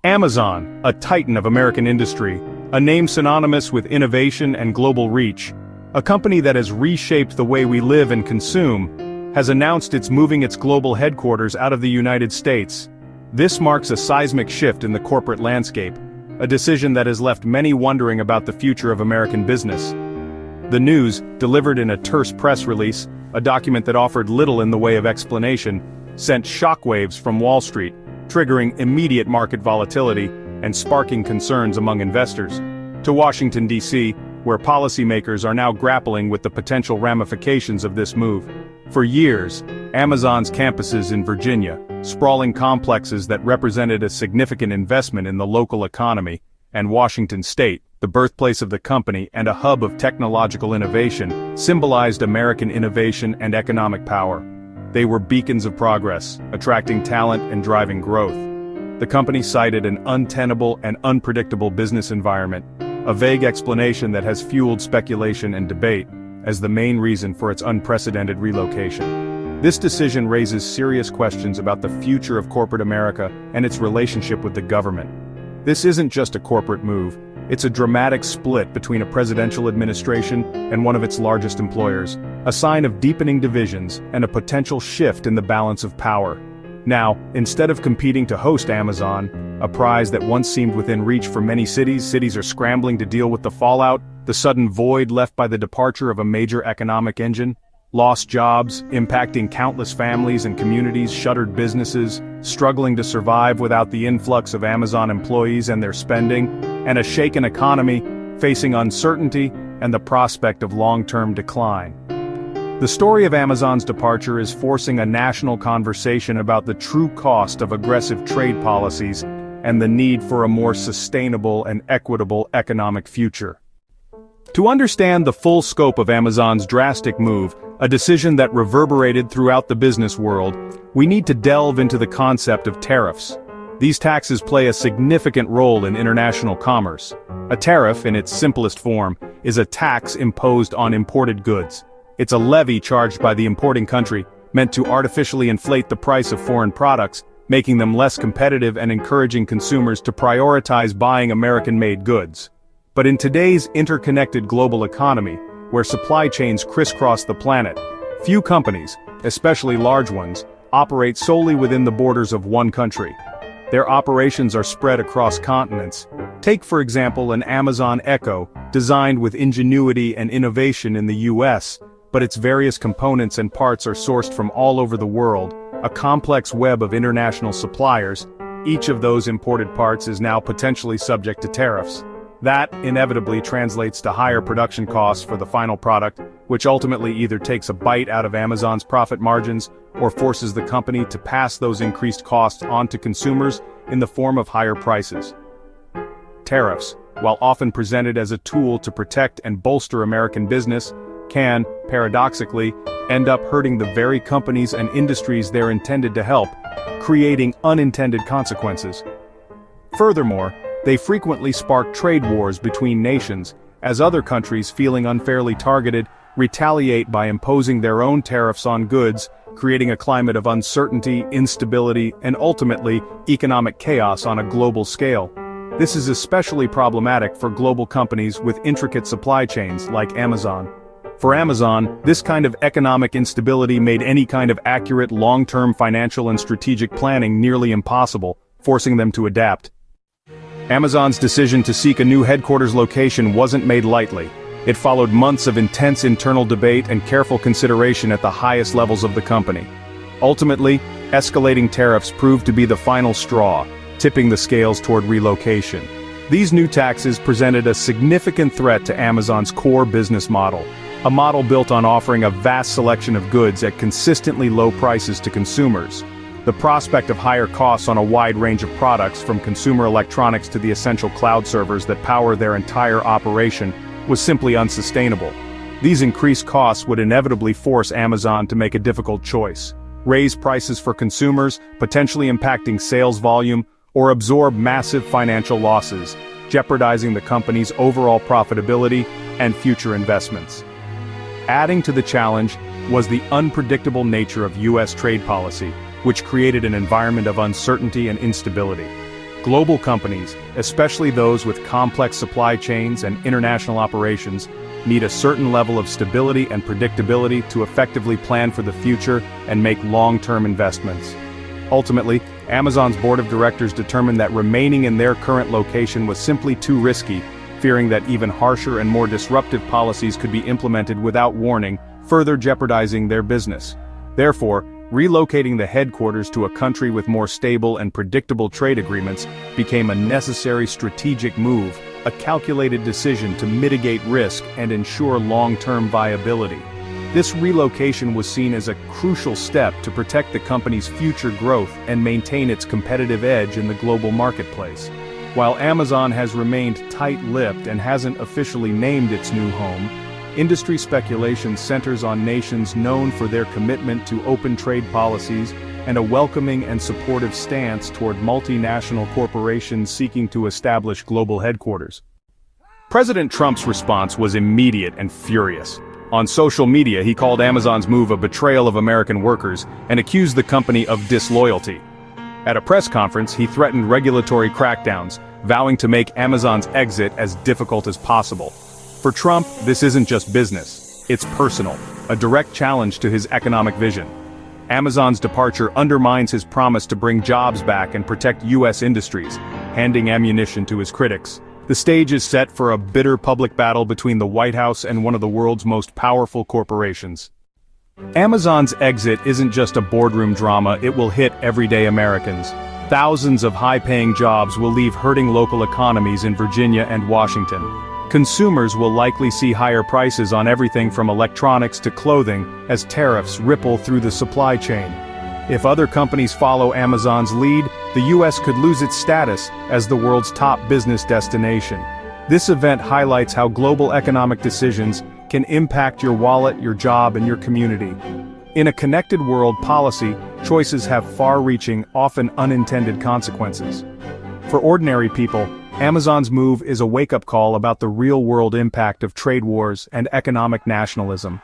Amazon, a titan of American industry, a name synonymous with innovation and global reach, a company that has reshaped the way we live and consume, has announced it's moving its global headquarters out of the United States. This marks a seismic shift in the corporate landscape, a decision that has left many wondering about the future of American business. The news, delivered in a terse press release, a document that offered little in the way of explanation, sent shockwaves from Wall Street, triggering immediate market volatility and sparking concerns among investors, to Washington, D.C., where policymakers are now grappling with the potential ramifications of this move. For years, Amazon's campuses in Virginia, sprawling complexes that represented a significant investment in the local economy, and Washington State, the birthplace of the company and a hub of technological innovation, symbolized American innovation and economic power. They were beacons of progress, attracting talent and driving growth. The company cited an untenable and unpredictable business environment, a vague explanation that has fueled speculation and debate, as the main reason for its unprecedented relocation. This decision raises serious questions about the future of corporate America and its relationship with the government. This isn't just a corporate move, it's a dramatic split between a presidential administration and one of its largest employers, a sign of deepening divisions and a potential shift in the balance of power. Now, instead of competing to host Amazon, a prize that once seemed within reach for many cities are scrambling to deal with the fallout, the sudden void left by the departure of a major economic engine. Lost jobs, impacting countless families and communities, shuttered businesses, struggling to survive without the influx of Amazon employees and their spending, and a shaken economy, facing uncertainty and the prospect of long-term decline. The story of Amazon's departure is forcing a national conversation about the true cost of aggressive trade policies and the need for a more sustainable and equitable economic future. To understand the full scope of Amazon's drastic move, a decision that reverberated throughout the business world, we need to delve into the concept of tariffs. These taxes play a significant role in international commerce. A tariff, in its simplest form, is a tax imposed on imported goods. It's a levy charged by the importing country, meant to artificially inflate the price of foreign products, making them less competitive and encouraging consumers to prioritize buying American-made goods. But in today's interconnected global economy, where supply chains crisscross the planet, few companies, especially large ones, operate solely within the borders of one country. Their operations are spread across continents. Take, for example, an Amazon Echo, designed with ingenuity and innovation in the US, but its various components and parts are sourced from all over the world, a complex web of international suppliers. Each of those imported parts is now potentially subject to tariffs. That inevitably translates to higher production costs for the final product, which ultimately either takes a bite out of Amazon's profit margins or forces the company to pass those increased costs on to consumers in the form of higher prices. Tariffs, while often presented as a tool to protect and bolster American business, can, paradoxically, end up hurting the very companies and industries they're intended to help, creating unintended consequences. Furthermore, they frequently spark trade wars between nations, as other countries feeling unfairly targeted retaliate by imposing their own tariffs on goods, creating a climate of uncertainty, instability, and ultimately, economic chaos on a global scale. This is especially problematic for global companies with intricate supply chains like Amazon. For Amazon, this kind of economic instability made any kind of accurate long-term financial and strategic planning nearly impossible, forcing them to adapt. Amazon's decision to seek a new headquarters location wasn't made lightly. It followed months of intense internal debate and careful consideration at the highest levels of the company. Ultimately, escalating tariffs proved to be the final straw, tipping the scales toward relocation. These new taxes presented a significant threat to Amazon's core business model, a model built on offering a vast selection of goods at consistently low prices to consumers. The prospect of higher costs on a wide range of products, from consumer electronics to the essential cloud servers that power their entire operation, was simply unsustainable. These increased costs would inevitably force Amazon to make a difficult choice: raise prices for consumers, potentially impacting sales volume, or absorb massive financial losses, jeopardizing the company's overall profitability and future investments. Adding to the challenge was the unpredictable nature of U.S. trade policy, which created an environment of uncertainty and instability. Global companies, especially those with complex supply chains and international operations, need a certain level of stability and predictability to effectively plan for the future and make long-term investments. Ultimately, Amazon's board of directors determined that remaining in their current location was simply too risky, fearing that even harsher and more disruptive policies could be implemented without warning, further jeopardizing their business. Therefore, relocating the headquarters to a country with more stable and predictable trade agreements became a necessary strategic move, a calculated decision to mitigate risk and ensure long-term viability. This relocation was seen as a crucial step to protect the company's future growth and maintain its competitive edge in the global marketplace. While Amazon has remained tight-lipped and hasn't officially named its new home, industry speculation centers on nations known for their commitment to open trade policies and a welcoming and supportive stance toward multinational corporations seeking to establish global headquarters. President Trump's response was immediate and furious. On social media, he called Amazon's move a betrayal of American workers and accused the company of disloyalty. At a press conference, he threatened regulatory crackdowns, vowing to make Amazon's exit as difficult as possible. For Trump, this isn't just business, it's personal, a direct challenge to his economic vision. Amazon's departure undermines his promise to bring jobs back and protect U.S. industries, handing ammunition to his critics. The stage is set for a bitter public battle between the White House and one of the world's most powerful corporations. Amazon's exit isn't just a boardroom drama, it will hit everyday Americans. Thousands of high-paying jobs will leave hurting local economies in Virginia and Washington. Consumers will likely see higher prices on everything from electronics to clothing as tariffs ripple through the supply chain. If other companies follow Amazon's lead, the U.S. could lose its status as the world's top business destination. This event highlights how global economic decisions can impact your wallet, your job, and your community. In a connected world, policy choices have far-reaching, often unintended consequences. For ordinary people, Amazon's move is a wake-up call about the real-world impact of trade wars and economic nationalism.